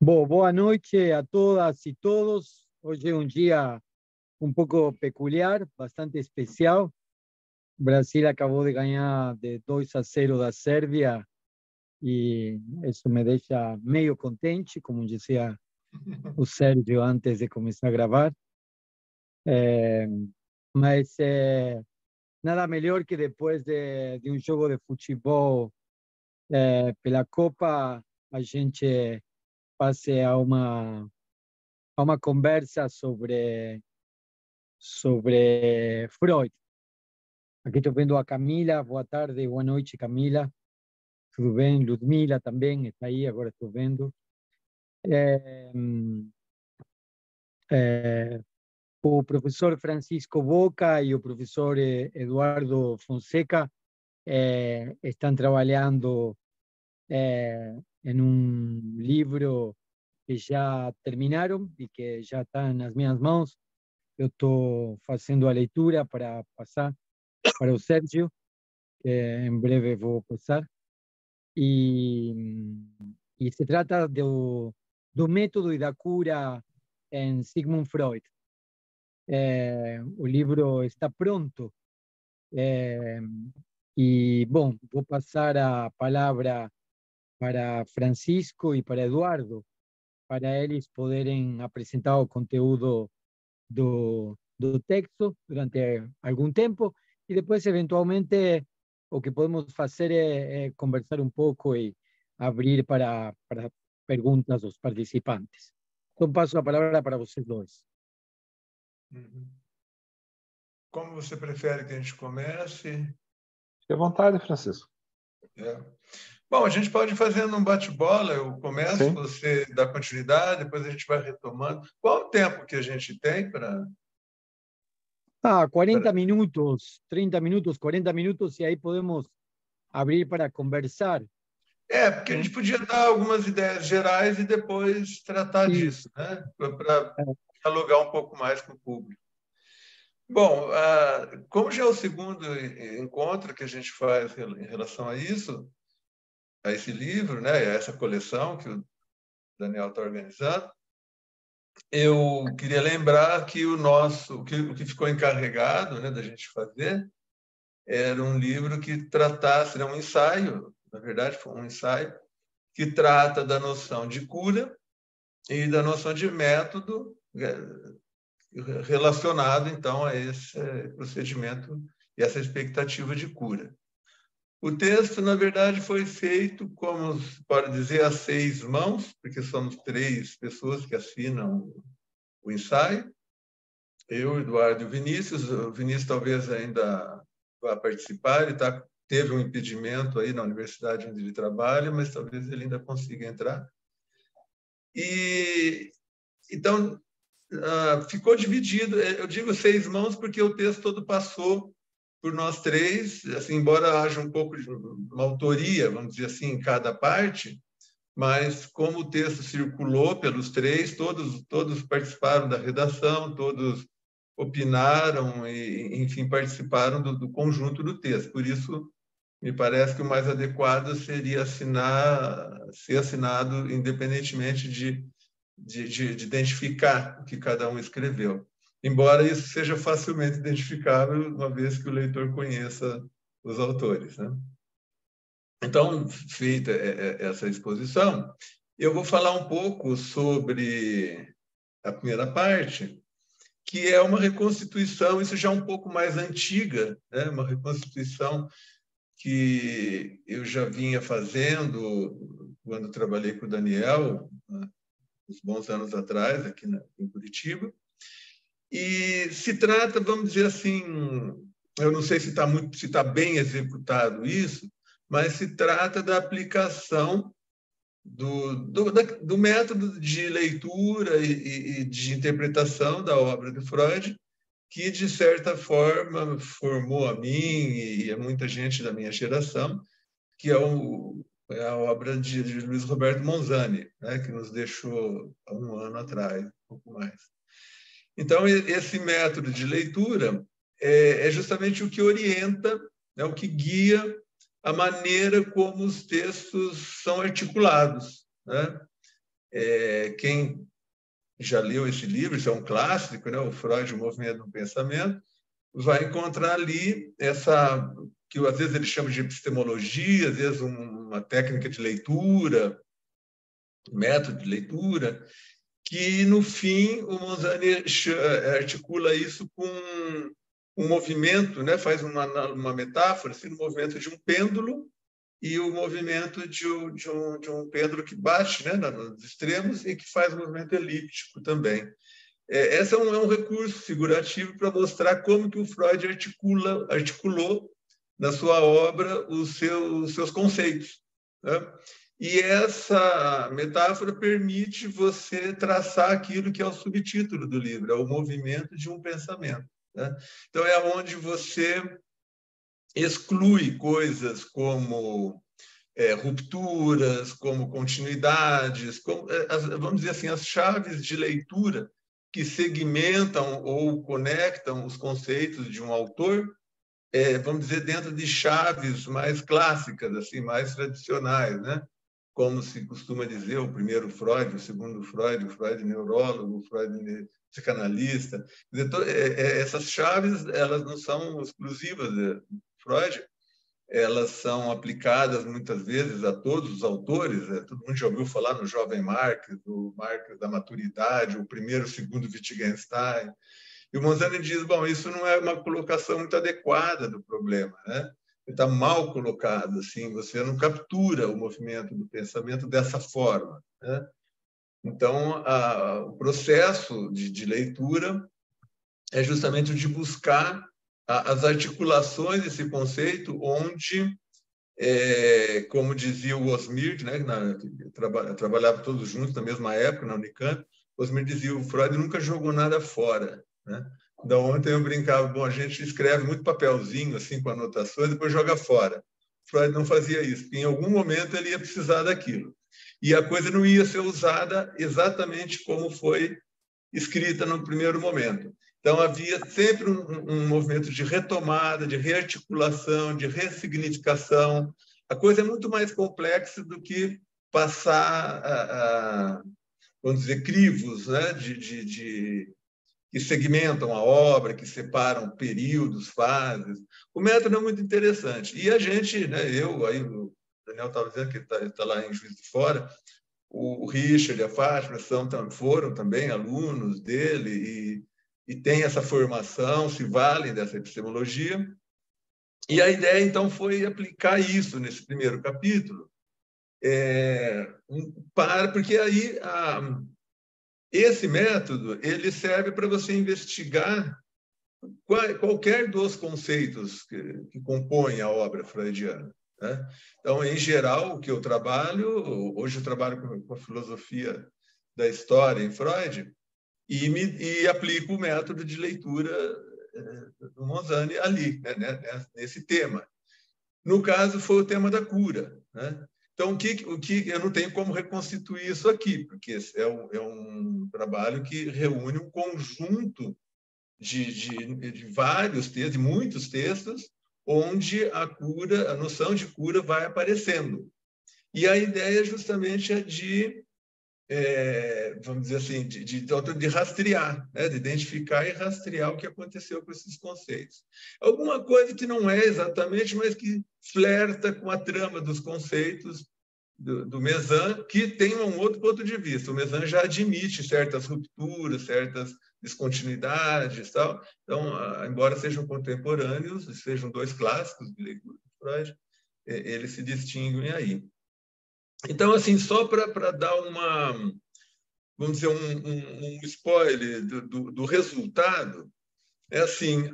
Boa noite a todas e todos. Hoje é um dia um pouco peculiar, bastante especial. O Brasil acabou de ganhar de 2-0 da Sérvia e isso me deixa meio contente, como dizia o Sérgio antes de começar a gravar. É, mas nada melhor que depois de um jogo de futebol pela Copa, a gente passe a uma conversa sobre Freud. Aqui estou vendo a Camila. Boa tarde, boa noite, Camila. Tudo bem? Ludmila também está aí, agora estou vendo. É, é, o professor Francisco Boca e o professor Eduardo Fonseca estão trabalhando em um livro que já terminaram e que já está nas minhas mãos. Eu estou fazendo a leitura para passar para o Sérgio, que em breve vou passar. E, e se trata do método e da cura em Sigmund Freud. O livro está pronto. E, bom, vou passar a palavra para Francisco e para Eduardo, para eles poderem apresentar o conteúdo do texto durante algum tempo e depois, eventualmente, o que podemos fazer é conversar um pouco e abrir para perguntas dos participantes. Então, passo a palavra para vocês dois. Como você prefere que a gente comece? Fique à vontade, Francisco. Bom, a gente pode ir fazendo um bate-bola. Eu começo, Sim. você dá continuidade, depois a gente vai retomando. Qual o tempo que a gente tem para... 40 minutos, 30 minutos, 40 minutos, e aí podemos abrir para conversar. Porque a gente podia dar algumas ideias gerais e depois tratar disso, né? Para dialogar um pouco mais com o público. Bom, como já é o segundo encontro que a gente faz em relação a isso, a esse livro, né, a essa coleção que o Daniel está organizando, eu queria lembrar que o que ficou encarregado, né, da gente fazer era um livro que tratasse, era um ensaio, na verdade foi um ensaio, que trata da noção de cura e da noção de método relacionado, então, a esse procedimento e essa expectativa de cura. O texto, na verdade, foi feito, como se pode dizer, a 6 mãos, porque somos 3 pessoas que assinam o ensaio. Eu, Eduardo e o Vinícius. O Vinícius talvez ainda vá participar, ele teve um impedimento aí na universidade onde ele trabalha, mas talvez ele ainda consiga entrar. Então, ficou dividido. Eu digo 6 mãos porque o texto todo passou por nós 3, assim, embora haja um pouco de uma autoria, vamos dizer assim, em cada parte, mas como o texto circulou pelos 3, todos participaram da redação, todos opinaram e, enfim, participaram do conjunto do texto. Por isso, me parece que o mais adequado seria ser assinado independentemente de identificar o que cada um escreveu. Embora isso seja facilmente identificável, uma vez que o leitor conheça os autores, né? Então, feita essa exposição, eu vou falar um pouco sobre a primeira parte, que é uma reconstituição, isso já é um pouco mais antiga, né? Uma reconstituição que eu já vinha fazendo quando trabalhei com o Daniel, uns bons anos atrás, aqui em Curitiba. E se trata, vamos dizer assim, eu não sei se está bem executado isso, mas se trata da aplicação do método de leitura e de interpretação da obra de Freud, que, de certa forma, formou a mim e a muita gente da minha geração, que é a obra de Luiz Roberto Monzani, né, que nos deixou há um ano atrás, um pouco mais. Então, esse método de leitura é justamente o que orienta, né, o que guia a maneira como os textos são articulados, né? Quem já leu esse livro, isso é um clássico, né? O Freud, o Movimento do Pensamento, vai encontrar ali essa, que às vezes ele chama de epistemologia, às vezes uma técnica de leitura, método de leitura, que, no fim, o Monzani articula isso com um movimento, né? Faz uma metáfora assim, no movimento de um pêndulo e o movimento de um pêndulo que bate, né, nos extremos e que faz um movimento elíptico também. Esse é um recurso figurativo para mostrar como que o Freud articulou na sua obra os seus conceitos, né? E essa metáfora permite você traçar aquilo que é o subtítulo do livro, é o movimento de um pensamento, né? Então, é onde você exclui coisas como rupturas, como continuidades, vamos dizer assim, as chaves de leitura que segmentam ou conectam os conceitos de um autor, vamos dizer, dentro de chaves mais clássicas, assim, mais tradicionais, né? Como se costuma dizer, o primeiro Freud, o segundo Freud, o Freud neurólogo, o Freud psicanalista. Essas chaves, elas não são exclusivas de Freud, elas são aplicadas muitas vezes a todos os autores. Todo mundo já ouviu falar no jovem Marx, do Marx da maturidade, o primeiro, o segundo Wittgenstein. E o Monzani diz, bom, isso não é uma colocação muito adequada do problema, né? Está mal colocado, assim, você não captura o movimento do pensamento dessa forma, né? Então, o processo de leitura é justamente o de buscar as articulações desse conceito, onde, como dizia o Osmir, né, trabalhava todos juntos na mesma época, na Unicamp, o Osmir dizia, o Freud nunca jogou nada fora, né? Então, ontem eu brincava, bom, a gente escreve muito papelzinho, assim, com anotações, depois joga fora. O Freud não fazia isso, porque em algum momento ele ia precisar daquilo. E a coisa não ia ser usada exatamente como foi escrita no primeiro momento. Então, havia sempre um movimento de retomada, de rearticulação, de ressignificação. A coisa é muito mais complexa do que passar, vamos dizer, crivos, né, que segmentam a obra, que separam períodos, fases. O método é muito interessante. E a gente, né, aí o Daniel estava dizendo que está lá em Juiz de Fora, o Richard e a Fátima foram também alunos dele e têm essa formação, se valem dessa epistemologia. E a ideia, então, foi aplicar isso nesse primeiro capítulo, porque aí esse método ele serve para você investigar qualquer dos conceitos que compõem a obra freudiana, né? Então, em geral, o que eu trabalho, hoje eu trabalho com a filosofia da história em Freud e aplico o método de leitura do Monzani ali, né, nesse tema. No caso, foi o tema da cura, né? Então, o que eu não tenho como reconstituir isso aqui, porque é um trabalho que reúne um conjunto de vários textos, de muitos textos, onde a noção de cura vai aparecendo. E a ideia justamente é vamos dizer assim, de rastrear, né? De identificar e rastrear o que aconteceu com esses conceitos. Alguma coisa que não é exatamente, mas que flerta com a trama dos conceitos do Mezan, que tem um outro ponto de vista. O Mezan já admite certas rupturas, certas descontinuidades, tal. Então, embora sejam contemporâneos, sejam dois clássicos de leitura de Freud, eles se distinguem aí. Então, assim, só para dar vamos dizer, um spoiler do resultado, é assim,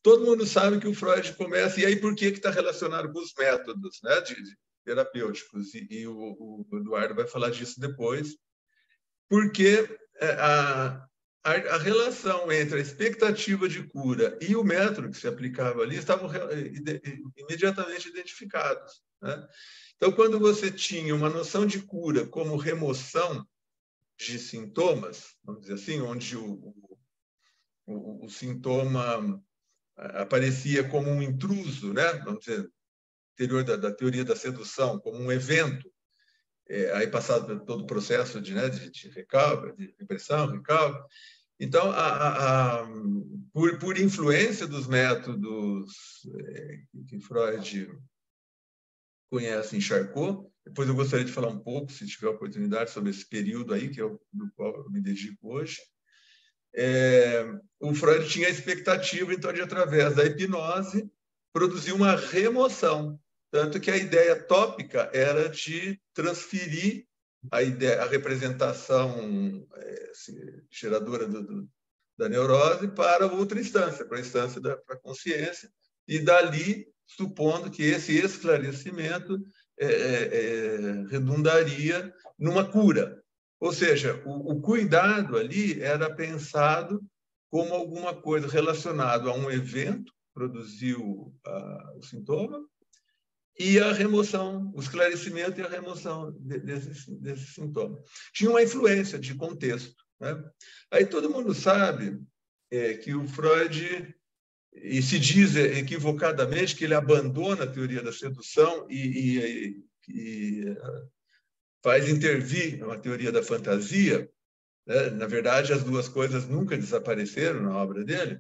todo mundo sabe que o Freud começa, e aí por que está relacionado com os métodos, né, de terapêuticos, e o Eduardo vai falar disso depois, porque a relação entre a expectativa de cura e o método que se aplicava ali estavam imediatamente identificados, né? Então, quando você tinha uma noção de cura como remoção de sintomas, vamos dizer assim, onde o sintoma aparecia como um intruso, né? Vamos dizer, interior da teoria da sedução, como um evento, aí passado por todo o processo de recálculo, de repressão, recálculo. Então, por influência dos métodos que Freud conhece em Charcot, depois eu gostaria de falar um pouco, se tiver oportunidade, sobre esse período aí, que é o do qual eu me dedico hoje. O Freud tinha a expectativa, então, de, através da hipnose, produzir uma remoção. Tanto que a ideia tópica era de transferir a representação geradora da neurose para outra instância, para a instância da consciência, e dali, supondo que esse esclarecimento redundaria numa cura. Ou seja, o cuidado ali era pensado como alguma coisa relacionada a um evento que produziu o sintoma, e a remoção, o esclarecimento e a remoção desse sintoma. Tinha uma influência de contexto, né? Aí todo mundo sabe que o Freud, e se diz equivocadamente que ele abandona a teoria da sedução e faz intervir uma teoria da fantasia, né? Na verdade, as duas coisas nunca desapareceram na obra dele.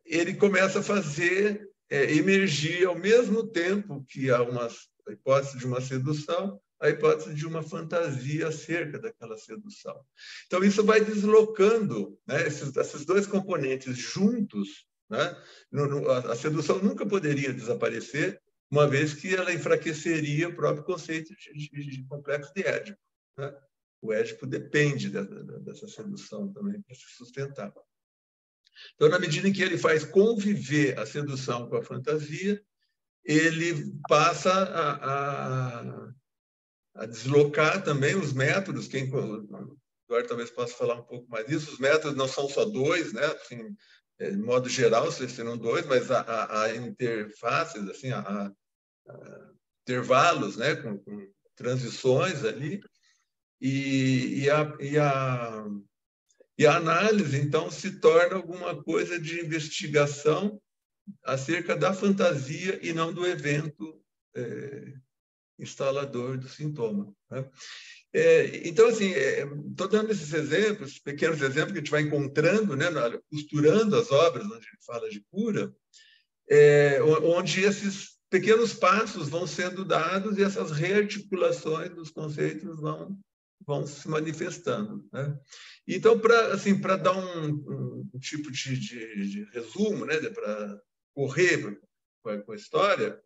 Ele começa a fazer emergir, ao mesmo tempo que há a hipótese de uma sedução, a hipótese de uma fantasia acerca daquela sedução. Então, isso vai deslocando, né, esses dois componentes juntos, né? A sedução nunca poderia desaparecer, uma vez que ela enfraqueceria o próprio conceito de complexo de Édipo, né? O Édipo depende dessa sedução também para se sustentar. Então, na medida em que ele faz conviver a sedução com a fantasia, ele passa a deslocar também os métodos. O Eduardo talvez possa falar um pouco mais disso. Os métodos não são só dois, né? Assim, de modo geral, serão dois, mas há interfaces, assim, há intervalos, né? Com transições ali. E a análise, então, se torna alguma coisa de investigação acerca da fantasia e não do evento instalador do sintoma, né? Então, assim, estou dando esses exemplos, pequenos exemplos que a gente vai encontrando, né, costurando as obras onde ele fala de cura, onde esses pequenos passos vão sendo dados e essas rearticulações dos conceitos vão se manifestando, né? Então, para dar um tipo de resumo, né, para correr com a história,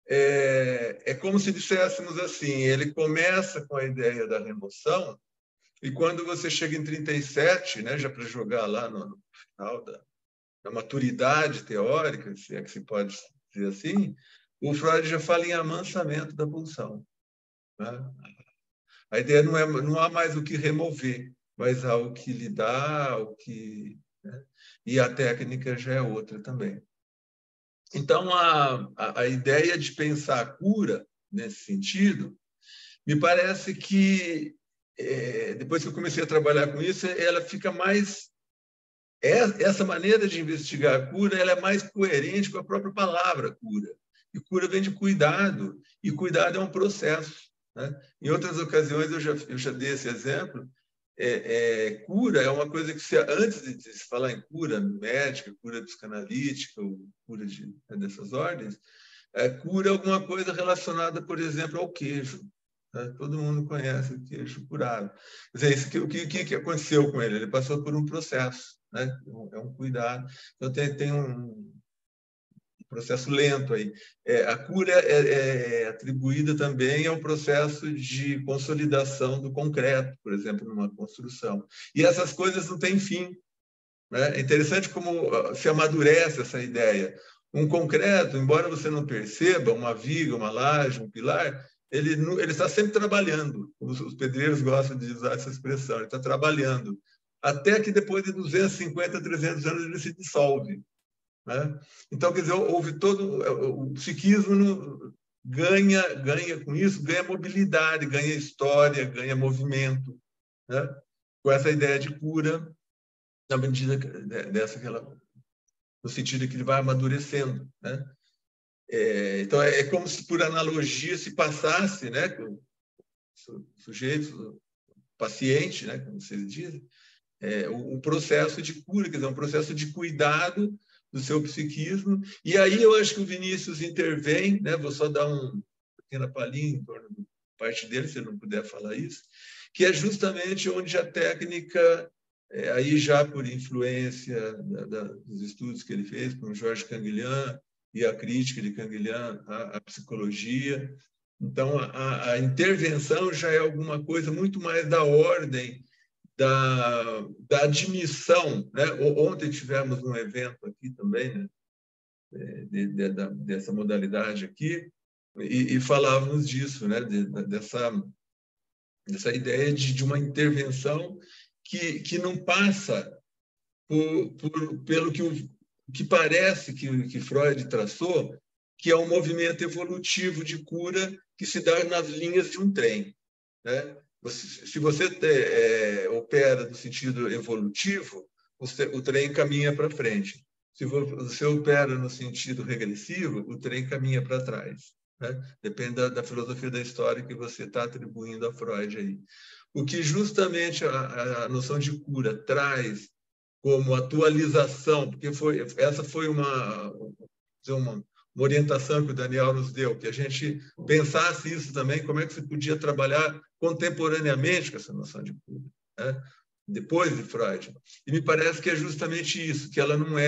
é como se disséssemos assim: ele começa com a ideia da remoção, e quando você chega em 37, né, já para jogar lá no final da maturidade teórica, se é que se pode dizer assim, o Freud já fala em amansamento da pulsão, né? A ideia não há mais o que remover, mas há o que lidar, né? E a técnica já é outra também. Então, a ideia de pensar a cura nesse sentido, me parece que, depois que eu comecei a trabalhar com isso, ela fica mais... Essa maneira de investigar a cura, ela é mais coerente com a própria palavra cura. E cura vem de cuidado, e cuidado é um processo, né? Em outras ocasiões, eu já dei esse exemplo. Cura é uma coisa que, antes de se falar em cura médica, cura psicanalítica, ou cura dessas ordens, cura é alguma coisa relacionada, por exemplo, ao queijo, né? Todo mundo conhece o queijo curado. Quer dizer, o que aconteceu com ele? Ele passou por um processo, né? É um cuidado. Então, tem um processo lento aí. A cura é atribuída também ao processo de consolidação do concreto, por exemplo, numa construção. E essas coisas não têm fim, né? É interessante como se amadurece essa ideia. Um concreto, embora você não perceba, uma viga, uma laje, um pilar, ele está sempre trabalhando. Os pedreiros gostam de usar essa expressão, ele está trabalhando. Até que depois de 250, 300 anos ele se dissolve, né? Então, quer dizer, houve todo... O psiquismo ganha com isso, ganha mobilidade, ganha história, ganha movimento, né? Com essa ideia de cura, na medida no sentido que ele vai amadurecendo, né? Então, é como se, por analogia, se passasse, né, com o sujeito, paciente, né, como vocês dizem, um processo de cura, quer dizer, um processo de cuidado do seu psiquismo. E aí eu acho que o Vinícius intervém, né, vou só dar uma pequena palhinha em torno da parte dele, se ele não puder falar isso, que é justamente onde a técnica, aí já por influência dos estudos que ele fez com o Georges Canguilhem e a crítica de Canguilhem à psicologia. Então, a intervenção já é alguma coisa muito mais da ordem da admissão, né? Ontem tivemos um evento aqui também, né? Dessa modalidade aqui, e falávamos disso, né? Dessa ideia de uma intervenção que não passa pelo que parece que Freud traçou, que é um movimento evolutivo de cura que se dá nas linhas de um trem, né? Se você opera no sentido evolutivo, o trem caminha para frente. Se você opera no sentido regressivo, o trem caminha para trás, né? Depende da filosofia da história que você está atribuindo a Freud aí. O que justamente a noção de cura traz como atualização, porque essa foi uma orientação que o Daniel nos deu, que a gente pensasse isso também, como é que se podia trabalhar contemporaneamente com essa noção de cura, né? Depois de Freud. E me parece que é justamente isso, que ela não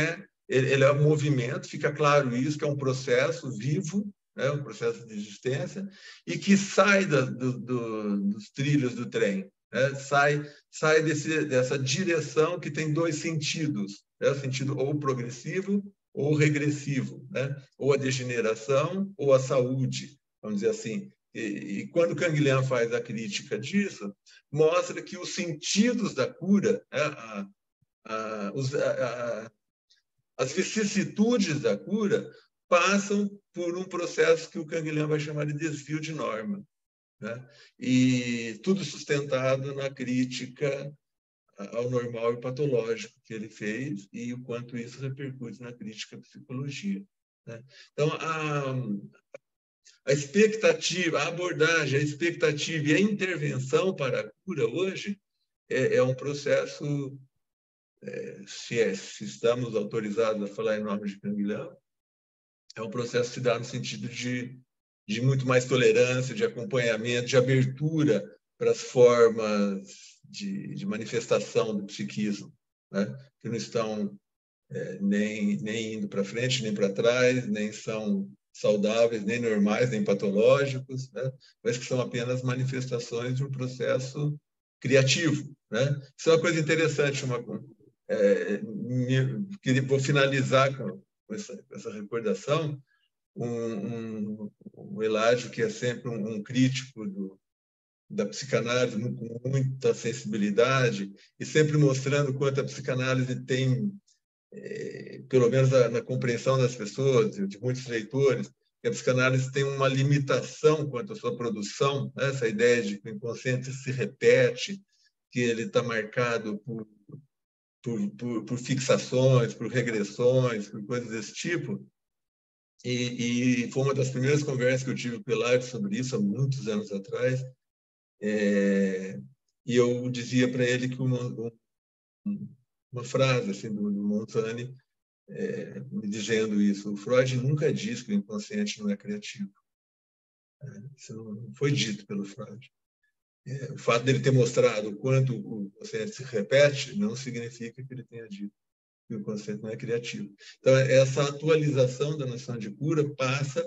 ele é um movimento, fica claro isso, que é um processo vivo, né? Um processo de existência, e que sai dos trilhos do trem, né? Sai dessa direção que tem dois sentidos, né? O sentido ou progressivo ou regressivo, né? Ou a degeneração ou a saúde, vamos dizer assim. E quando Canguilhem faz a crítica disso, mostra que os sentidos da cura, né? As vicissitudes da cura passam por um processo que o Canguilhem vai chamar de desvio de norma, né? E tudo sustentado na crítica ao normal e patológico que ele fez e o quanto isso repercute na crítica à psicologia, né? Então, a expectativa, a abordagem, a expectativa e a intervenção para a cura hoje é um processo, se estamos autorizados a falar em nome de Canguilhem, é um processo que se dá no sentido de muito mais tolerância, de acompanhamento, de abertura para as formas de manifestação do psiquismo, né? Que não estão nem indo para frente, nem para trás, nem são saudáveis, nem normais, nem patológicos, né? Mas que são apenas manifestações de um processo criativo, né? Isso é uma coisa interessante. Vou finalizar com essa recordação. O Eládio, que é sempre um crítico da psicanálise, com muita sensibilidade, e sempre mostrando quanto a psicanálise tem, pelo menos na compreensão das pessoas, de muitos leitores, que a psicanálise tem uma limitação quanto à sua produção, né? Essa ideia de que o inconsciente se repete, que ele está marcado por fixações, por regressões, por coisas desse tipo. E foi uma das primeiras conversas que eu tive com o Eládio sobre isso, há muitos anos atrás. E eu dizia para ele que uma frase assim, do Montaigne, me dizendo isso: o Freud nunca disse que o inconsciente não é criativo. Isso não foi dito pelo Freud. O fato dele ter mostrado o quanto o inconsciente se repete não significa que ele tenha dito que o inconsciente não é criativo. Então, essa atualização da noção de cura passa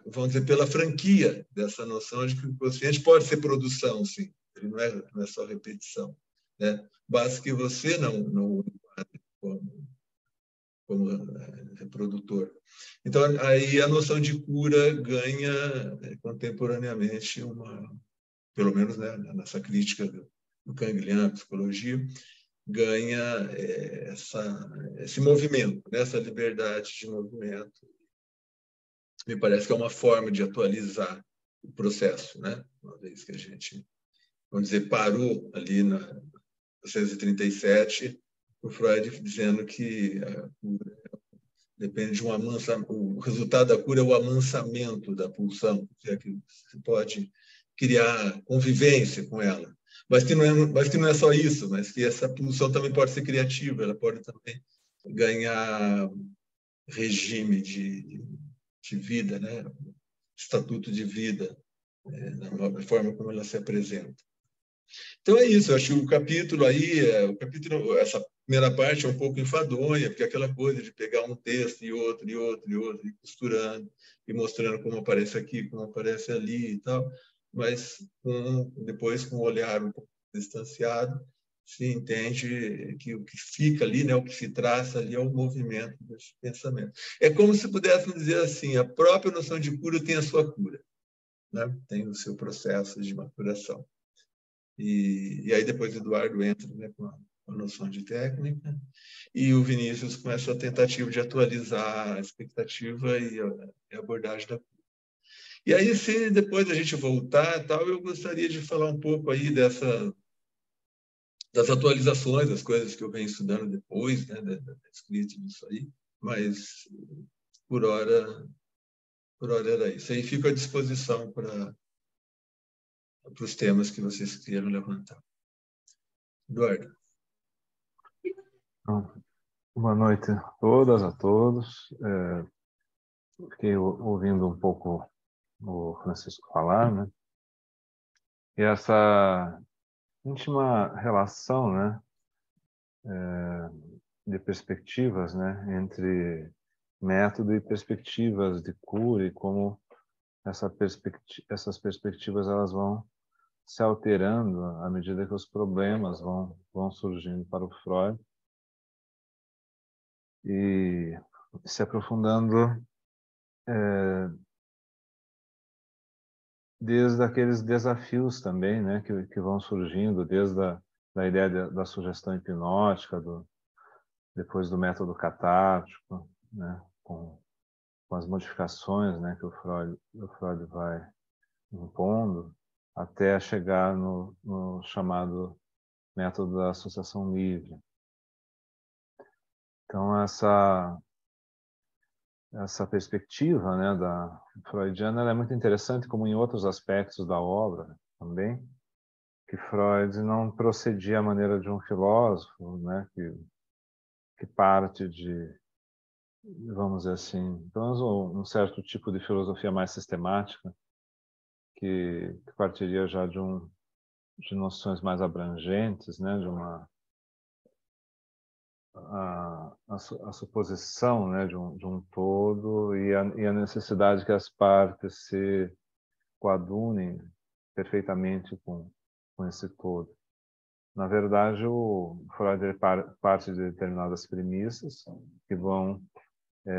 vamos dizer, pela franquia dessa noção de que o inconsciente pode ser produção, sim. Ele não é só repetição, né? Basta que você não o enquadre como reprodutor. Então, aí a noção de cura ganha contemporaneamente pelo menos, né, nessa crítica do Canguilhem à psicologia, ganha esse movimento, essa liberdade de movimento. Me parece que é uma forma de atualizar o processo, né? Uma vez que a gente, vamos dizer, parou ali na 1937, o Freud dizendo que Depende de um amansamento. O resultado da cura é o amansamento da pulsão, que é que você pode criar convivência com ela. Mas que não é só isso, mas que essa pulsão também pode ser criativa, ela pode também ganhar regime de vida, né? Estatuto de vida, na forma como ela se apresenta. Então é isso, eu acho que o capítulo aí, essa primeira parte é um pouco enfadonha, porque é aquela coisa de pegar um texto e outro, e costurando, e mostrando como aparece aqui, como aparece ali e tal, mas depois com um olhar um pouco distanciado, se entende que o que fica ali, né, o que se traça ali é o movimento desse pensamento. É como se pudéssemos dizer assim, a própria noção de cura tem a sua cura, né? Tem o seu processo de maturação. E aí depois o Eduardo entra, né, com a noção de técnica, e o Vinícius com essa tentativa de atualizar a expectativa e a abordagem da cura. E aí, se depois a gente voltar, tal, eu gostaria de falar um pouco aí das atualizações, das coisas que eu venho estudando depois, né, da escrita disso aí, mas por hora era isso. Aí fico à disposição para os temas que vocês queiram levantar. Eduardo. Boa noite a todas, a todos. Fiquei ouvindo um pouco o Francisco falar, né? E essa íntima relação, né, de perspectivas, né, entre método e perspectivas de cura e como essas perspectivas elas vão se alterando à medida que os problemas vão surgindo para o Freud e se aprofundando desde aqueles desafios também, né, que vão surgindo, desde da ideia da sugestão hipnótica, depois do método catártico, né, com as modificações, né, que o Freud vai impondo, até chegar no chamado método da associação livre. Então, essa perspectiva, né, da freudiana, ela é muito interessante, como em outros aspectos da obra também, que Freud não procedia à maneira de um filósofo, né, que parte de, vamos dizer assim, pelo menos um certo tipo de filosofia mais sistemática, que partiria já de noções mais abrangentes, né, de a suposição, né, de um todo e a necessidade que as partes se coadunem perfeitamente com esse todo. Na verdade, o Freud parte de determinadas premissas que vão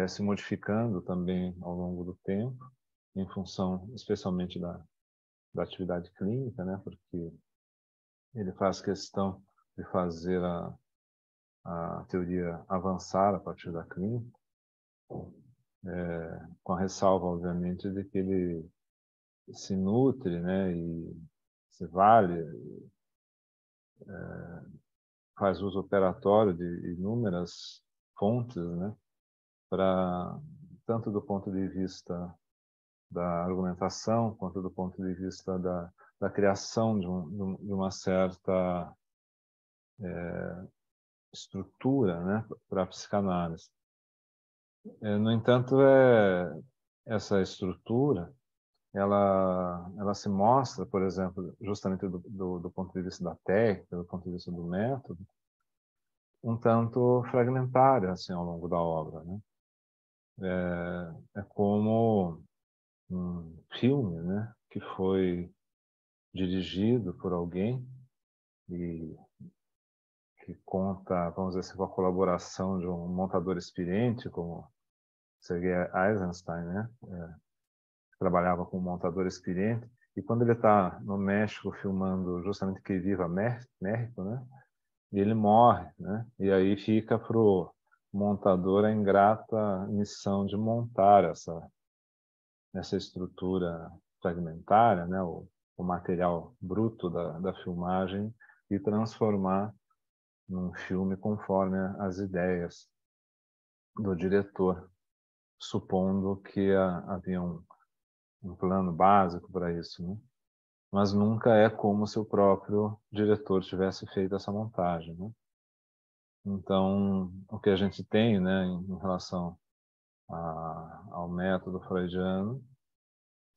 se modificando também ao longo do tempo, em função especialmente da atividade clínica, né, porque ele faz questão de fazer a teoria avançar a partir da clínica, com a ressalva, obviamente, de que ele se nutre, né, e se vale, faz uso operatório de inúmeras fontes, né, para tanto do ponto de vista da argumentação quanto do ponto de vista da criação de uma certa estrutura, né, para a psicanálise. No entanto, essa estrutura ela se mostra, por exemplo, justamente do ponto de vista da técnica, do ponto de vista do método, um tanto fragmentária assim ao longo da obra, né? É como um filme, né, que foi dirigido por alguém e que conta, vamos dizer assim, com a colaboração de um montador experiente, como Sergei Eisenstein, né? Trabalhava com um montador experiente, e quando ele está no México filmando justamente Que Viva México, né? Ele morre, né? E aí fica pro montador a ingrata missão de montar essa estrutura fragmentária, né? O material bruto da filmagem e transformar num filme conforme as ideias do diretor, supondo que havia um plano básico para isso, né? Mas nunca é como se o próprio diretor tivesse feito essa montagem, né? Então, o que a gente tem, né, em relação ao método freudiano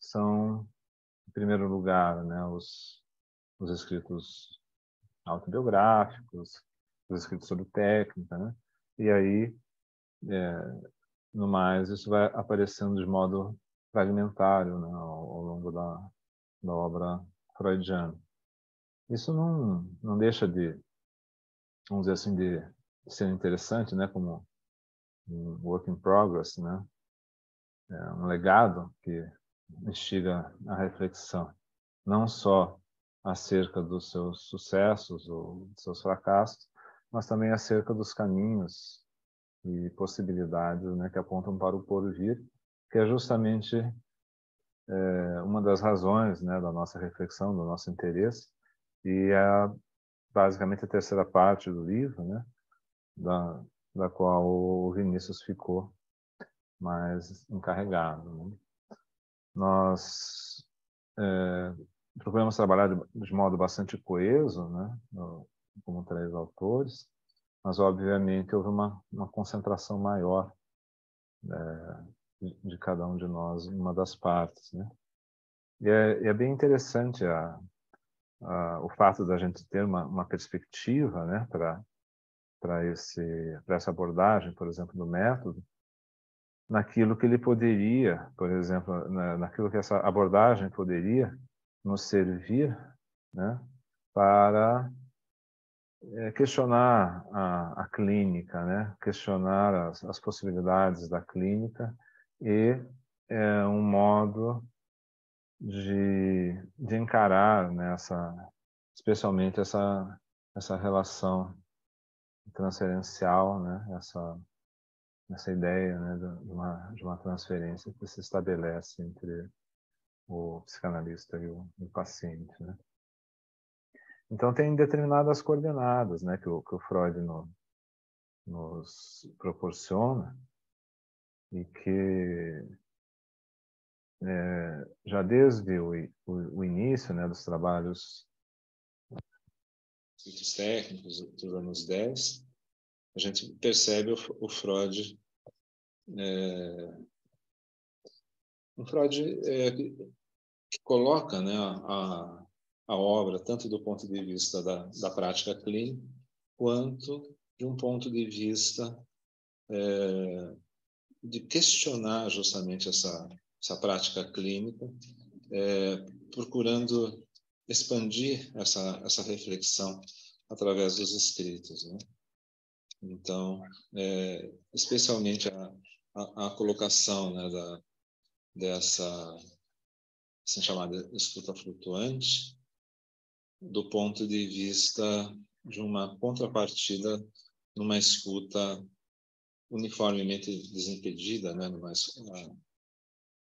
são, em primeiro lugar, né, os escritos autobiográficos, os escritos sobre técnica, né? E aí, no mais, isso vai aparecendo de modo fragmentário, né, ao longo da obra freudiana. Isso não deixa de, vamos dizer assim, de ser interessante, né, como um work in progress, né, um legado que instiga a reflexão, não só acerca dos seus sucessos ou dos seus fracassos, mas também acerca dos caminhos e possibilidades, né, que apontam para o porvir, que é justamente uma das razões, né, da nossa reflexão, do nosso interesse, e é basicamente a terceira parte do livro, né, da qual o Vinícius ficou mais encarregado, né? Nós procuramos trabalhar de modo bastante coeso, né, como 3 autores, mas obviamente houve uma concentração maior de cada um de nós em uma das partes, né? E é bem interessante o fato da gente ter uma perspectiva, né, para essa abordagem, por exemplo, do método, naquilo que ele poderia, por exemplo, naquilo que essa abordagem poderia nos servir, né, para questionar a clínica, né, questionar as possibilidades da clínica e um modo de encarar, né, especialmente essa relação transferencial, né, essa ideia, né, de uma transferência que se estabelece entre o psicanalista e o paciente, né? Então tem determinadas coordenadas, né, que o Freud nos proporciona e que já desde o início, né, dos trabalhos técnicos dos anos 10, a gente percebe o Freud que coloca, né, a obra tanto do ponto de vista da prática clínica quanto de um ponto de vista de questionar justamente essa prática clínica, procurando expandir essa reflexão através dos escritos, né? Então, especialmente a colocação, né, dessa assim chamada escuta flutuante, do ponto de vista de uma contrapartida numa escuta uniformemente desimpedida, né?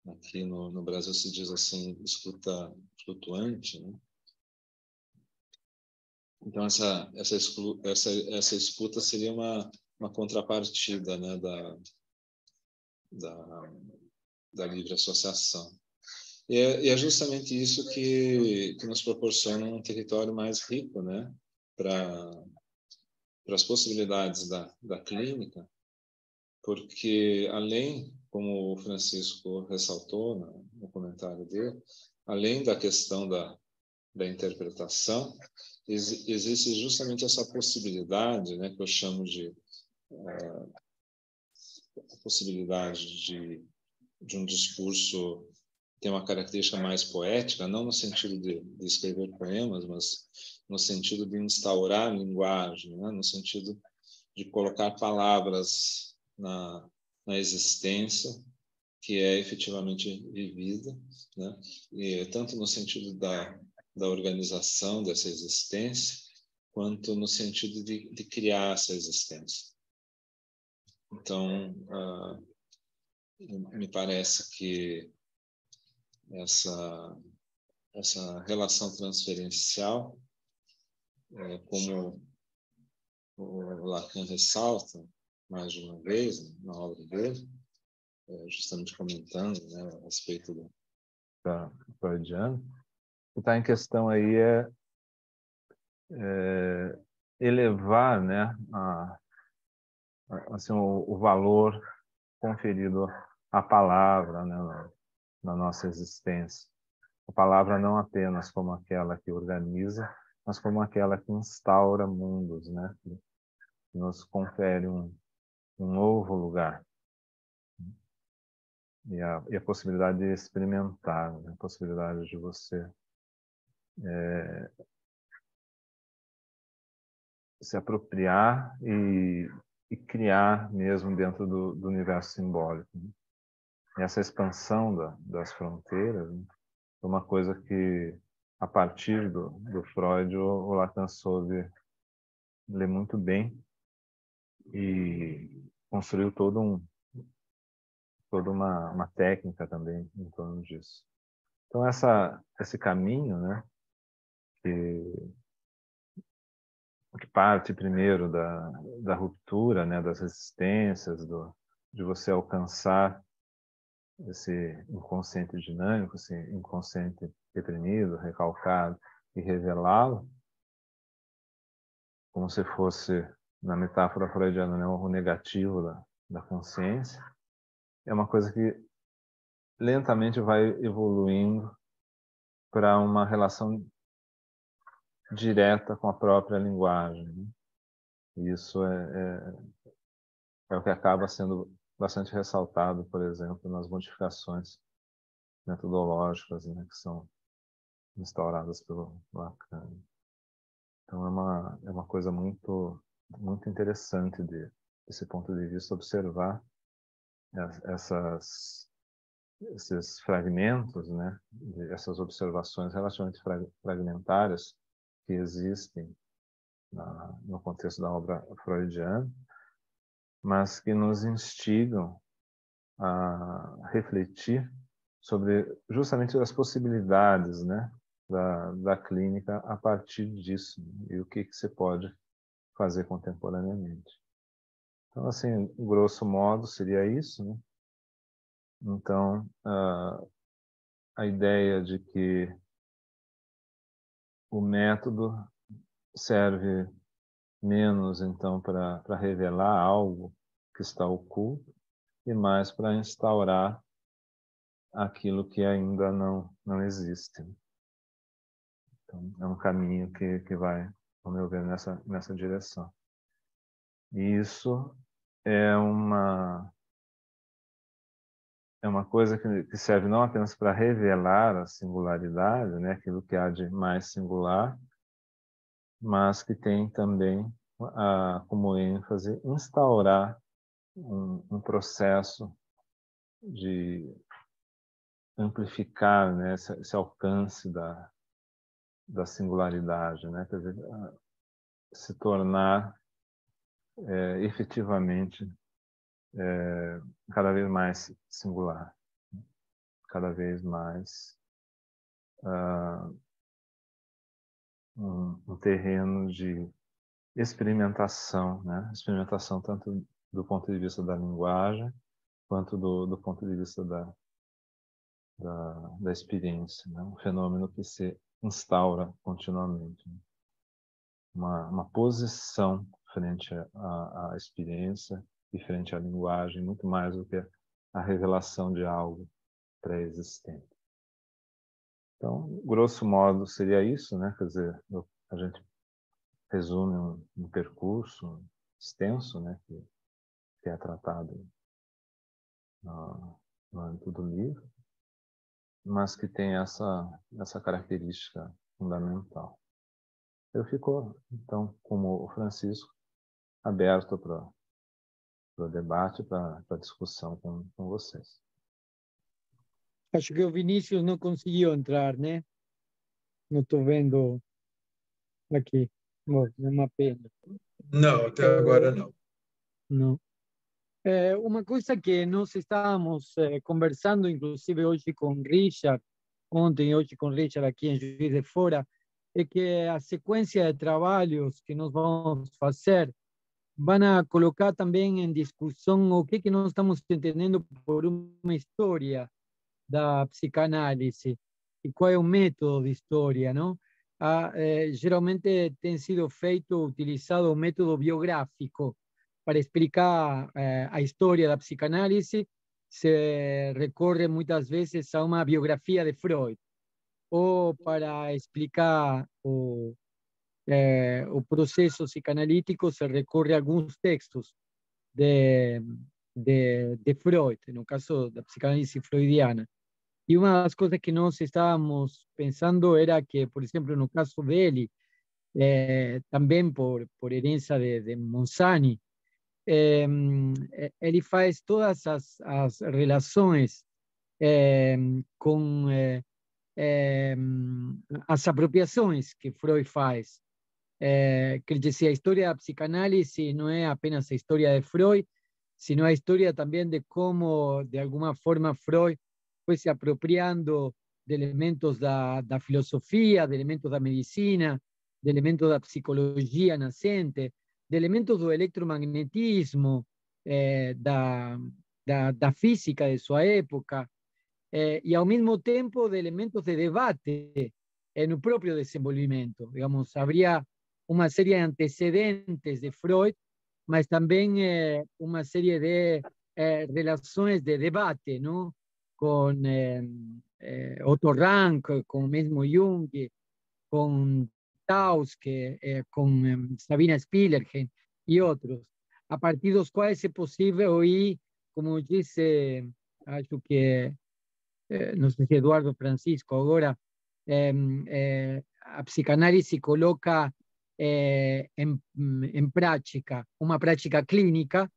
Aqui no Brasil se diz assim, escuta flutuante, né? Então essa escuta seria uma contrapartida, né, da livre associação. E é justamente isso que nos proporciona um território mais rico, né, para as possibilidades da clínica, porque além, como o Francisco ressaltou no comentário dele, além da questão da interpretação, existe justamente essa possibilidade, né, que eu chamo de a possibilidade de um discurso tem uma característica mais poética, não no sentido de escrever poemas, mas no sentido de instaurar linguagem, né? No sentido de colocar palavras na existência que é efetivamente vivida, né? E tanto no sentido da organização dessa existência, quanto no sentido de criar essa existência. Então, me parece que essa relação transferencial, como o Lacan ressalta, mais de uma vez na obra dele, justamente comentando, né, a respeito da freudiana. O que está em questão aí é elevar, né, assim, o valor conferido à palavra, né, na nossa existência. A palavra não apenas como aquela que organiza, mas como aquela que instaura mundos, né, que nos confere um novo lugar. E a possibilidade de experimentar, né, a possibilidade de você se apropriar e criar mesmo dentro do universo simbólico. Né? E essa expansão das fronteiras, né, é uma coisa que, a partir do Freud, o Lacan soube ler muito bem e construiu toda uma técnica também em torno disso. Então, esse caminho, né, que parte primeiro da ruptura, né, das resistências, de você alcançar esse inconsciente dinâmico, esse inconsciente reprimido, recalcado, e revelá-lo, como se fosse, na metáfora freudiana, né, o negativo da consciência, é uma coisa que lentamente vai evoluindo para uma relação direta com a própria linguagem. Né? E isso é o que acaba sendo bastante ressaltado, por exemplo, nas modificações metodológicas, né, que são instauradas pelo Lacan. Então é uma coisa muito muito interessante desse ponto de vista observar esses fragmentos, né, essas observações relativamente fragmentárias que existem no contexto da obra freudiana, mas que nos instigam a refletir sobre justamente as possibilidades, né, da clínica a partir disso, né, e o que você pode fazer contemporaneamente. Então, assim, grosso modo, seria isso, né? Então, a ideia de que o método serve menos, então, para revelar algo que está oculto e mais para instaurar aquilo que ainda não existe. Então, é um caminho que vai, ao meu ver, nessa direção. E isso é uma coisa que serve não apenas para revelar a singularidade, né, aquilo que há de mais singular, mas que tem também como ênfase instaurar um processo de amplificar, né, esse alcance da singularidade, né, quer dizer, se tornar efetivamente cada vez mais singular, cada vez mais um terreno de experimentação, né? Experimentação tanto do ponto de vista da linguagem quanto do ponto de vista da experiência, né? Um fenômeno que se instaura continuamente, né? Uma posição frente à experiência e frente à linguagem, muito mais do que a revelação de algo pré-existente. Então, grosso modo, seria isso, né? Quer dizer, a gente resume um percurso extenso, né? Que é tratado no âmbito do livro, mas que tem essa característica fundamental. Eu fico, então, como o Francisco, aberto para o debate, para a discussão com vocês. Acho que o Vinícius não conseguiu entrar, né? Não estou vendo aqui. Bom, é uma pena. Não, até agora não. Não. Uma coisa que nós estávamos conversando, inclusive hoje com Richard, ontem e hoje com Richard aqui em Juiz de Fora, é que a sequência de trabalhos que nós vamos fazer van a colocar também em discussão o que nós estamos entendendo por uma história da psicanálise e qual é o método de história, não? Geralmente tem sido utilizado o método biográfico para explicar a história da psicanálise. Se recorre muitas vezes a uma biografia de Freud, ou para explicar o processo psicanalítico se recorre a alguns textos de Freud, no caso da psicanálise freudiana. Y una de las cosas que nos estábamos pensando era que, por ejemplo, en el caso de Eli, también por herencia de Monsanto, ele faz todas as relações com as apropriações que Freud faz. Quer dizer, a história da psicanálise não é apenas a história de Freud, sino a historia también de cómo, de alguna forma, Freud fue se apropiando de elementos da filosofía, de elementos da medicina, de elementos da psicologia nascente, de elementos do electromagnetismo, da física de sua época, y al mismo tiempo de elementos de debate en el propio desenvolvimiento. Digamos, habría una serie de antecedentes de Freud, mas también una serie de relaciones de debate, ¿no? Con Otto Rank, con mismo Jung, con Tauske, con Sabina Spielberg y otros, a partir de los cuales es posible oír, como dice, acho que, no sé si Eduardo Francisco ahora, a psicanálise coloca en práctica, una práctica clínica,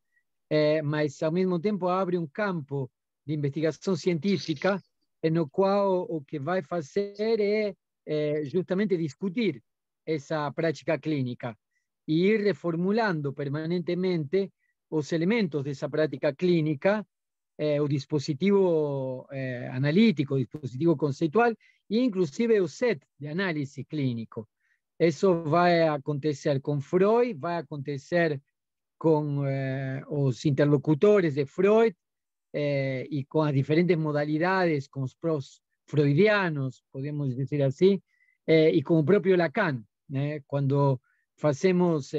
mas al mismo tiempo abre un campo de investigación científica en el cual o que va a hacer es justamente discutir esa práctica clínica y ir reformulando permanentemente los elementos de esa práctica clínica, o dispositivo analítico, dispositivo conceitual, e inclusive o set de análisis clínico. Eso va a acontecer con Freud, va a acontecer con los interlocutores de Freud y con las diferentes modalidades, con los pros freudianos, podemos decir así, y con el propio Lacan. Cuando hacemos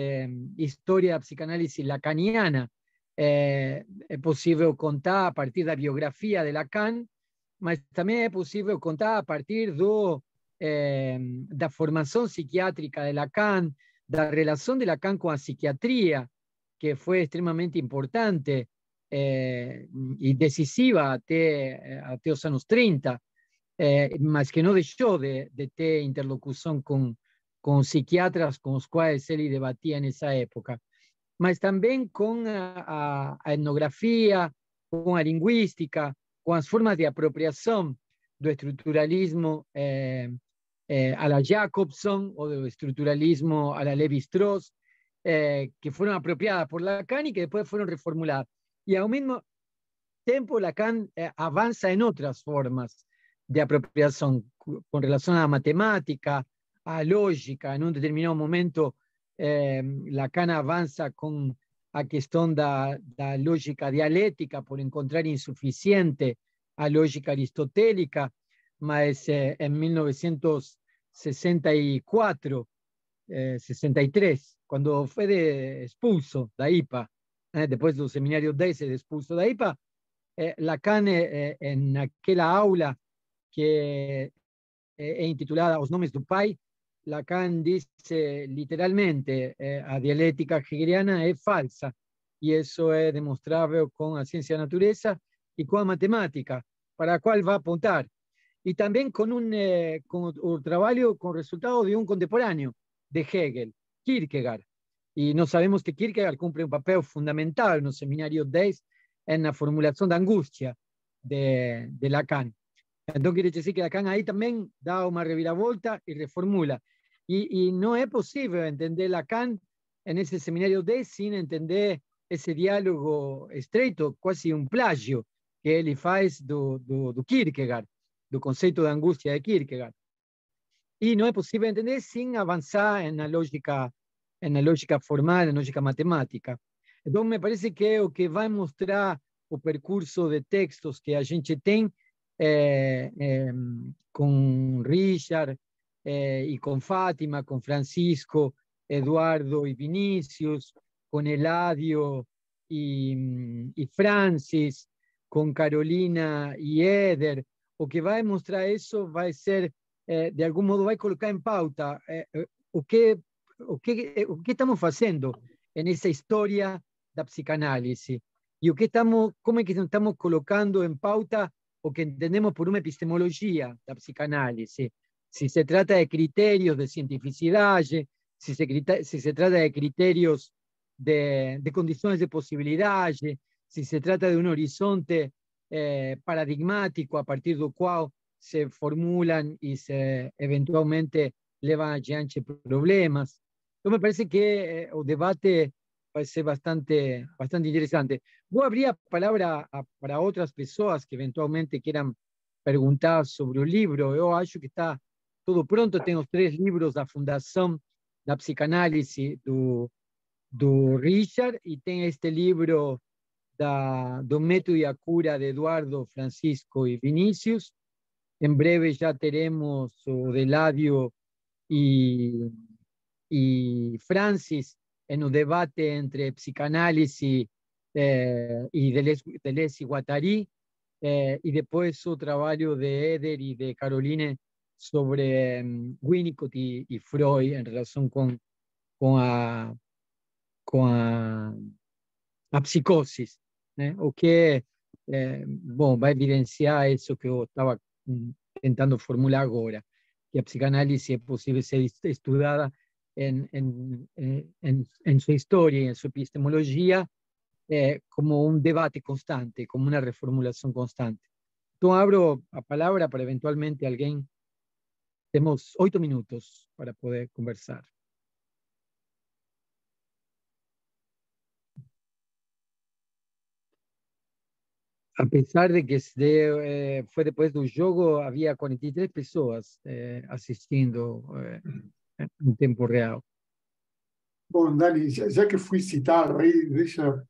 historia de psicanálisis lacaniana, es posible contar a partir de la biografía de Lacan, mas también es posible contar a partir de la formación psiquiátrica de Lacan, de la relación de Lacan con la psiquiatría, que fue extremadamente importante y decisiva hasta los años 30, mas que no dejó de tener interlocución con psiquiatras con los cuales él debatía en esa época, mas también con a etnografía, con la lingüística, con las formas de apropiación del estructuralismo a la Jacobson o del estructuralismo a la Levi-Strauss, que fueron apropiadas por Lacan y que después fueron reformuladas. Y al mismo tiempo Lacan avanza en otras formas de apropiación con relación a la matemática, a la lógica. En un determinado momento Lacan avanza con la cuestión de la lógica dialéctica por encontrar insuficiente a lógica aristotélica, mas en 1964, 63, cuando fue expulso da IPA, después de los seminarios 10 se expulso da IPA, Lacan en aquella aula que es intitulada Os Nomes do Pai, Lacan dice literalmente a dialéctica hegeliana es falsa, y eso es demostrable con la ciencia de la naturaleza y con la matemática, para la cual va a apuntar. Y también con un trabajo con resultado de un contemporáneo de Hegel, Kierkegaard. Y no sabemos que Kierkegaard cumple un papel fundamental en los seminarios 10 en la formulación de angustia de Lacan. Entonces quiere decir que Lacan ahí también da una reviravolta y reformula. Y no es posible entender Lacan en ese seminario 10 sin entender ese diálogo estreito, casi un plagio, que él faz do Kierkegaard, do conceito de angústia de Kierkegaard. Y no es posible entender sin avanzar en la lógica na lógica formal, na lógica matemática. Então, me parece que é o que vai mostrar o percurso de textos que a gente tem com Richard e com Fátima, com Francisco, Eduardo e Vinícius, com Eladio e Francis, com Carolina e Éder. O que vai mostrar isso vai ser, de algum modo, vai colocar em pauta o que estamos fazendo nessa história da psicanálise e como é que estamos colocando em pauta o que entendemos por uma epistemologia da psicanálise. Se se trata de critérios de cientificidade, se se trata de critérios de condições de possibilidade, se se trata de um horizonte paradigmático a partir do qual se formulam e se eventualmente levam adiante problemas. Então, me parece que o debate vai ser bastante interessante. Vou abrir a palavra para outras pessoas que eventualmente queiram perguntar sobre o livro. Eu acho que está tudo pronto. Tem os 3 livros da Fundação da Psicanálise do Richard e tem este livro do Método e a Cura de Eduardo, Francisco e Vinícius. Em breve já teremos o de Eladio e Francis en un debate entre psicanálisis y Deleuze y Guattari, y después su trabajo de Éder y de Caroline sobre Winnicott y Freud en relación con a psicosis, o que va a evidenciar eso que yo estaba intentando formular ahora, que a psicanálisis es posible ser estudiada en su historia y en su epistemología como un debate constante, como una reformulación constante. Entonces abro la palabra para eventualmente alguien. Tenemos 8 minutos para poder conversar. A pesar de que fue después del juego, había 43 personas asistiendo en tiempo real. Bom, Dani, já que fui citado aí, deixa...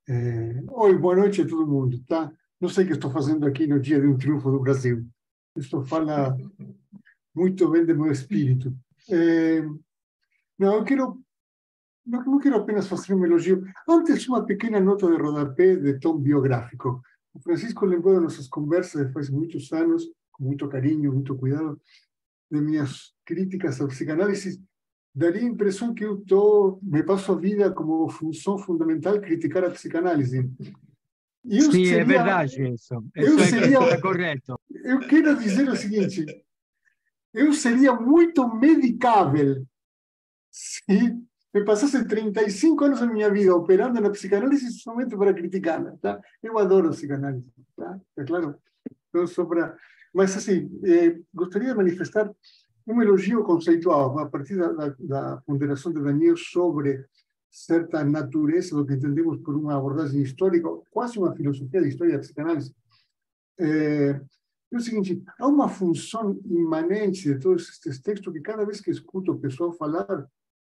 Oi, boa noite a todo mundo, tá? Não sei o que estou fazendo aqui no dia de um triunfo do Brasil. Isso fala muito bem do meu espírito. Não quero apenas fazer um elogio. Antes, uma pequena nota de rodapé de tom biográfico. O Francisco lembrou de nossas conversas de faz muitos anos, com muito carinho, muito cuidado, de minhas críticas à psicanálise. Daria a impressão que me passo a vida como função fundamental criticar a psicanálise. Sim, é verdade isso. Isso é correto. Eu quero dizer o seguinte, eu seria muito medicável se me passasse 35 anos da minha vida operando na psicanálise somente para criticá-la, tá? Eu adoro a psicanálise, tá? É claro. Então, mas, assim, gostaria de manifestar um elogio conceitual a partir da ponderação de Daniel sobre certa natureza do que entendemos por uma abordagem histórica, quase uma filosofia de história da psicanálise. É o seguinte, há uma função imanente de todos estes textos que cada vez que escuto o pessoal falar,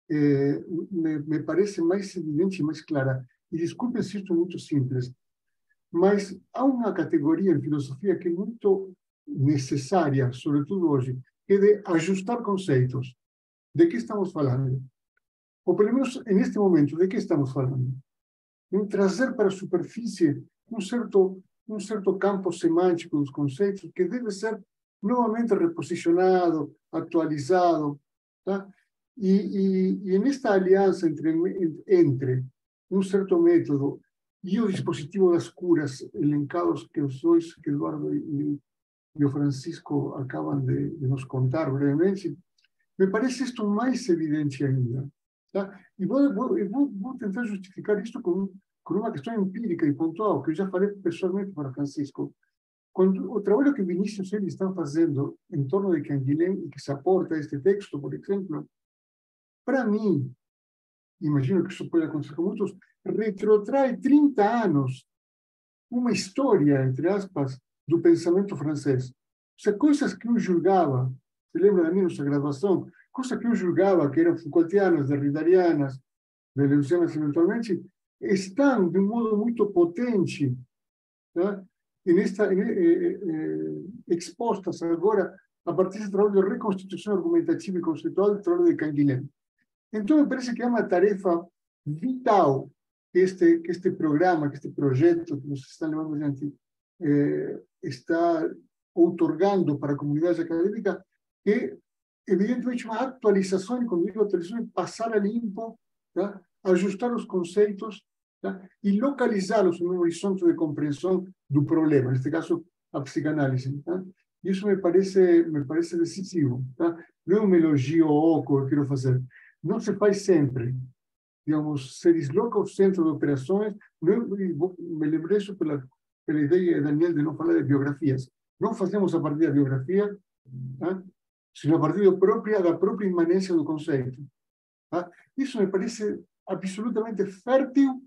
me parece mais evidente e mais clara. E desculpem se isto é muito simples, mas há uma categoria em filosofia que é muito necessária, sobretudo hoje, que é de ajustar conceitos. De que estamos falando? Ou pelo menos, neste momento, de que estamos falando? Em trazer para a superfície um certo campo semântico dos conceitos que deve ser novamente reposicionado, atualizado, tá? E nesta aliança entre um certo método e o dispositivo das curas elencados que os dois, que Eduardo e o Francisco acabam de nos contar brevemente, me parece isto mais evidente ainda. Tá? E vou tentar justificar isto com uma questão empírica e pontual, que eu já falei pessoalmente para Francisco. Quando o trabalho que Vinícius e eles estão fazendo em torno de Canguilhem e que se aporta a este texto, por exemplo, para mim, imagino que isso pode acontecer com muitos, retrotrai 30 anos uma história, entre aspas, do pensamento francês. Ou seja, coisas que eu julgava, se lembra da minha graduação, cosas que yo julgaba que eran Foucaultianas, derridarianas, deleuzianas eventualmente, están de un modo muy potente, tá? Expostas agora a partir desse trabalho de reconstituição argumentativa e conceitual do trabalho de Canguilhem. Então, me parece que é uma tarefa vital que este programa, que este projeto que nos está levando adiante está outorgando para a comunidade acadêmica, que, evidentemente, uma atualização, e quando digo atualização, é passar a limpo, tá? Ajustar os conceitos, tá? E localizá-los no horizonte de compreensão do problema, neste caso, a psicanálise. Tá? Isso me parece decisivo. Tá? Não é um elogio oco que eu quero fazer. Não se faz sempre. Digamos, se desloca o centro de operações. Me lembrei isso pela ideia, Daniel, de não falar de biografias. Não fazemos a partir da biografia, tá? Sino a partir da própria imanência do conceito. Tá? Isso me parece absolutamente fértil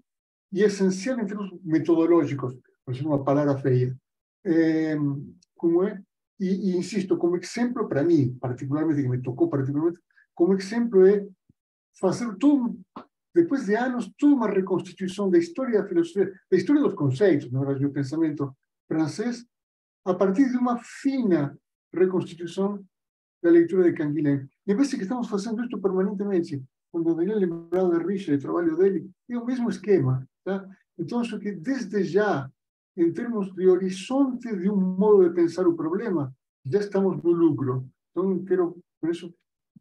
e essencial em termos metodológicos, por exemplo, uma palavra feia. Como é? E insisto, como exemplo, para mim, particularmente, que me tocou particularmente, como exemplo é fazer tudo, depois de anos, toda uma reconstituição da história da filosofia, da história dos conceitos, na verdade, do pensamento francês, a partir de uma fina reconstituição da leitura de Canguilhem. E parece que estamos fazendo isso permanentemente. Quando o Daniel lembrava de Richard, o trabalho dele, é o mesmo esquema. Tá? Então, acho que desde já, em termos de horizonte de um modo de pensar o problema, já estamos no lucro. Então, quero, por isso,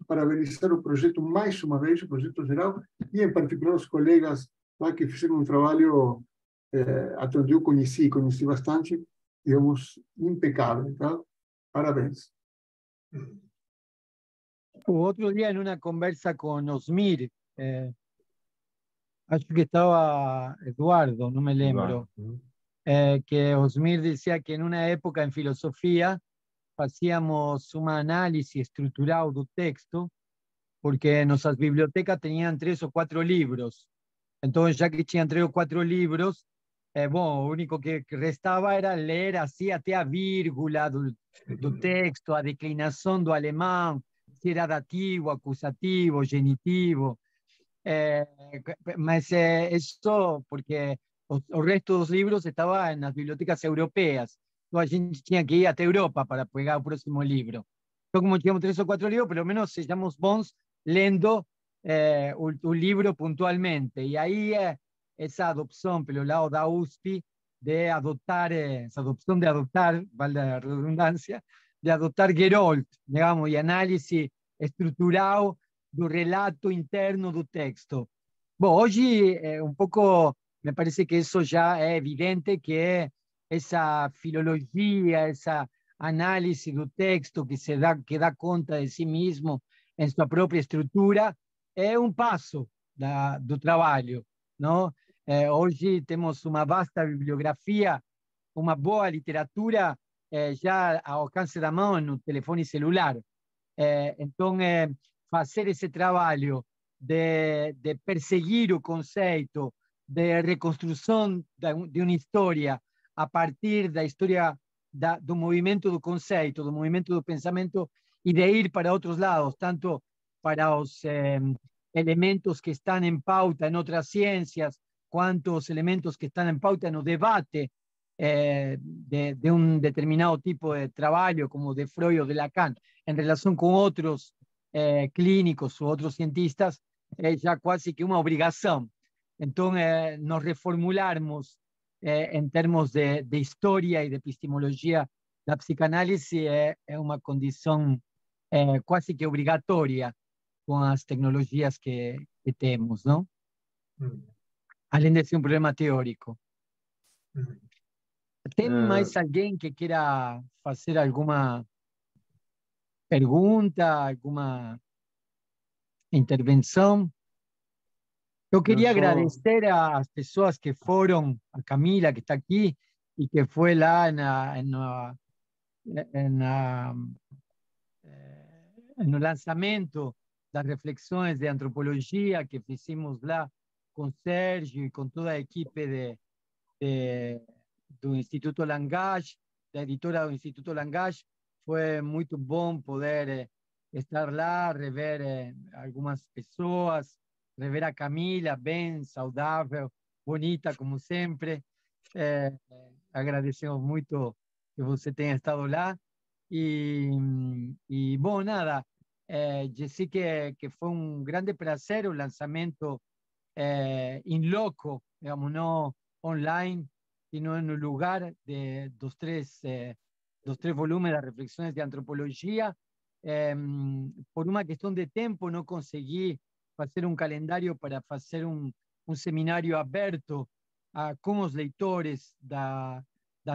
parabenizar o projeto mais uma vez, o projeto geral, e em particular os colegas lá, que fizeram um trabalho, até onde eu conheci bastante, digamos, impecável. Tá? Parabéns. Otro día en una conversa con Osmir, acho que estaba Eduardo, no me lembro, que Osmir decía que en una época en filosofía hacíamos un análisis estructurado del texto, porque nuestras bibliotecas tenían 3 o 4 libros. Entonces, ya que tenían 3 o 4 libros, lo único que restaba era leer así até a vírgula do texto, a declinação do alemão, se era dativo, acusativo, genitivo. Mas isso porque o resto dos livros estava nas bibliotecas europeas. Então a gente tinha que ir até Europa para pegar o próximo livro. Então, como tínhamos 3 ou 4 livros, pelo menos sejamos bons lendo o livro pontualmente. E aí essa adopção pelo lado da USP de adoptar, essa adopção de adoptar, vale a redundância, de adoptar Gerold, digamos, e análise estrutural do relato interno do texto. Bom, hoje um pouco me parece que isso já é evidente, que essa filologia, essa análise do texto que dá conta de si mesmo em sua própria estrutura, é um passo do trabalho, não? Hoje temos uma vasta bibliografia, uma boa literatura já ao alcance da mão no telefone celular. Então, fazer esse trabalho de perseguir o conceito, de reconstrução de uma história a partir da história do movimento do conceito, do movimento do pensamento, e de ir para outros lados, tanto para os elementos que estão em pauta em outras ciências, quanto os elementos que estão em pauta no debate de um determinado tipo de trabalho, como de Freud ou de Lacan, em relação com outros clínicos ou outros cientistas, é já quase que uma obrigação. Então, nos reformularmos em termos de história e de epistemologia da psicanálise é uma condição quase que obrigatória com as tecnologias que temos, não? Além de ser um problema teórico. Tem mais alguém que queira fazer alguma pergunta, alguma intervenção? Eu queria agradecer às pessoas que foram, a Camila, que está aqui, e que foi lá no lançamento das reflexões de antropologia que fizemos lá com o Sérgio e com toda a equipe do Instituto Langage, da editora do Instituto Langage. Foi muito bom poder estar lá, rever algumas pessoas, rever a Camila, bem, saudável, bonita, como sempre. Agradecemos muito que você tenha estado lá. Bom, nada, Jessy, que foi um grande prazer o lançamento in loco, digamos, no online, sino en un lugar de los tres volúmenes de reflexiones de antropología. Por una cuestión de tiempo no conseguí hacer un calendario para hacer un seminário aberto a como os leitores das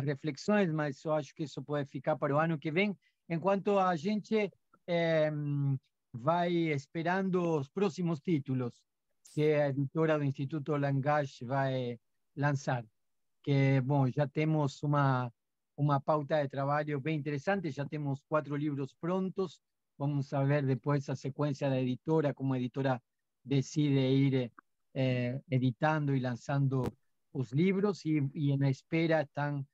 reflexões, mas eu acho que isso pode ficar para o ano que vem, enquanto a gente vai esperando os próximos títulos que a editora do Instituto Langage vai lançar. Que, bom, já temos uma pauta de trabalho bem interessante, já temos 4 livros prontos, vamos ver depois a sequência da editora, como a editora decide ir editando e lançando os livros, e na espera estão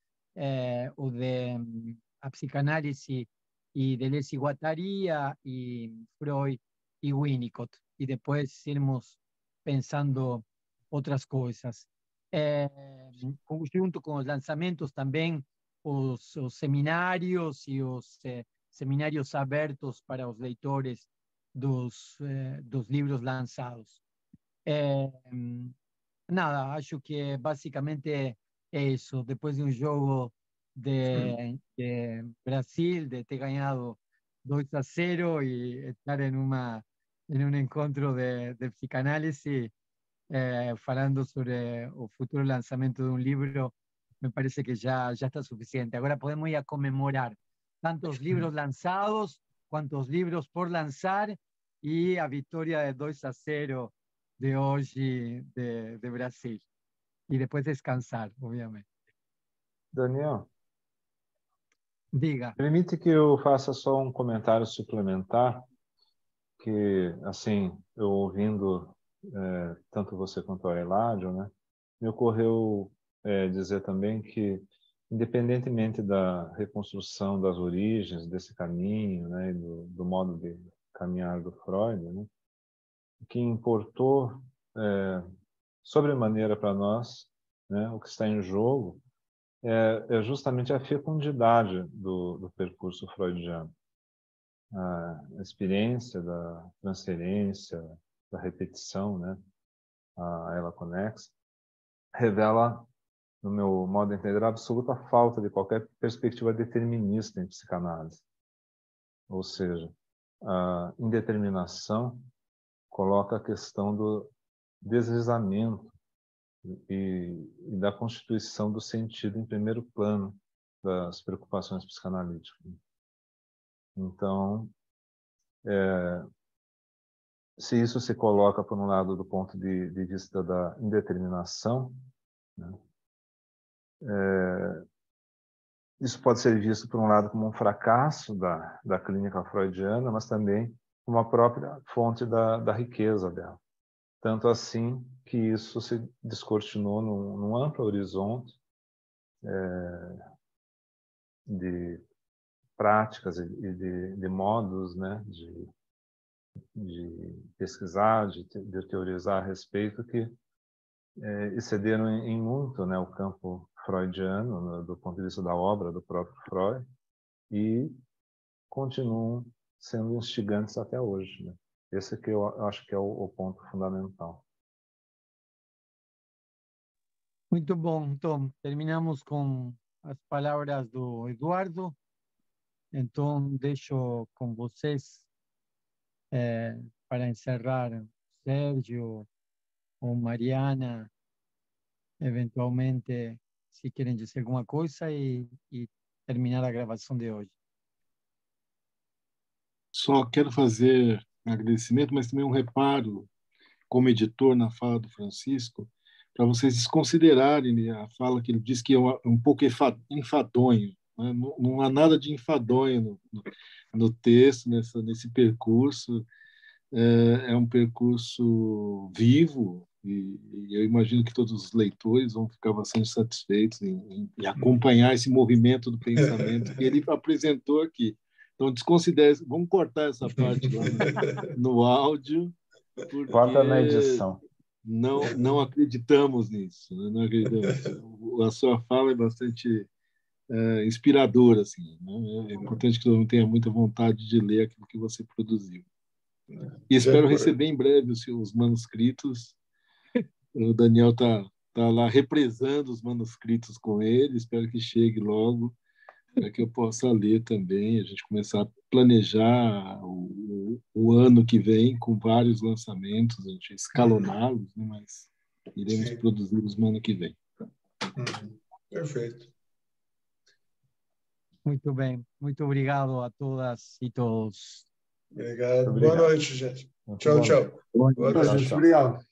o de a psicanálise e Deleuze e Guattari e Freud e Winnicott, e depois irmos pensando outras coisas. Junto com os lançamentos também os seminários e os seminários abertos para os leitores dos livros lançados. Nada, acho que basicamente é isso. Depois de um jogo de Brasil, de ter ganhado 2-0 e estar em um encontro de psicanálise, falando sobre o futuro lançamento de um livro, me parece que já está suficiente. Agora podemos ir a comemorar tantos livros lançados, quantos livros por lançar, e a vitória de 2-0 de hoje de Brasil. E depois descansar, obviamente. Daniel, diga. Permite que eu faça só um comentário suplementar, que, assim, eu ouvindo tanto você quanto a Eladio, né, me ocorreu dizer também que, independentemente da reconstrução das origens desse caminho, né, e do modo de caminhar do Freud, né, o que importou sobremaneira para nós, né, o que está em jogo, é justamente a fecundidade do percurso freudiano. A experiência da transferência, da repetição, né, a ela conexa, revela, no meu modo de entender, a absoluta falta de qualquer perspectiva determinista em psicanálise. Ou seja, a indeterminação coloca a questão do deslizamento e da constituição do sentido em primeiro plano das preocupações psicanalíticas. Então, se isso se coloca, por um lado, do ponto de vista da indeterminação, né, isso pode ser visto, por um lado, como um fracasso da clínica freudiana, mas também como a própria fonte da riqueza dela. Tanto assim que isso se descortinou num amplo horizonte de práticas e de modos, né, de pesquisar, de teorizar a respeito, que excederam em muito, né, o campo freudiano, do ponto de vista da obra do próprio Freud, e continuam sendo instigantes até hoje, né? Esse que eu acho que é o ponto fundamental. Muito bom, então terminamos com as palavras do Eduardo. Então deixo com vocês para encerrar Sérgio ou Mariana, eventualmente, se querem dizer alguma coisa, e terminar a gravação de hoje. Só quero fazer um agradecimento, mas também um reparo como editor na fala do Francisco, para vocês desconsiderarem a fala que ele diz que é um pouco enfadonho. Né? Não há nada de enfadonho no texto, nesse percurso. É um percurso vivo, e eu imagino que todos os leitores vão ficar bastante satisfeitos em acompanhar esse movimento do pensamento que ele apresentou aqui. Então, desconsidere, vamos cortar essa parte lá no áudio, porque Corta na edição. não acreditamos nisso, né? Não acreditamos. A sua fala é bastante inspiradora, assim, né? É importante que todo mundo tenha muita vontade de ler aquilo que você produziu. E espero receber em breve os manuscritos. O Daniel está lá represando os manuscritos com ele, espero que chegue logo, para que eu possa ler também, a gente começar a planejar o ano que vem com vários lançamentos, a gente escaloná-los, né, mas iremos produzi-los no ano que vem. Perfeito. Muito bem. Muito obrigado a todas e todos. Obrigado. Boa noite, gente. Tchau, tchau. Boa noite. Obrigado.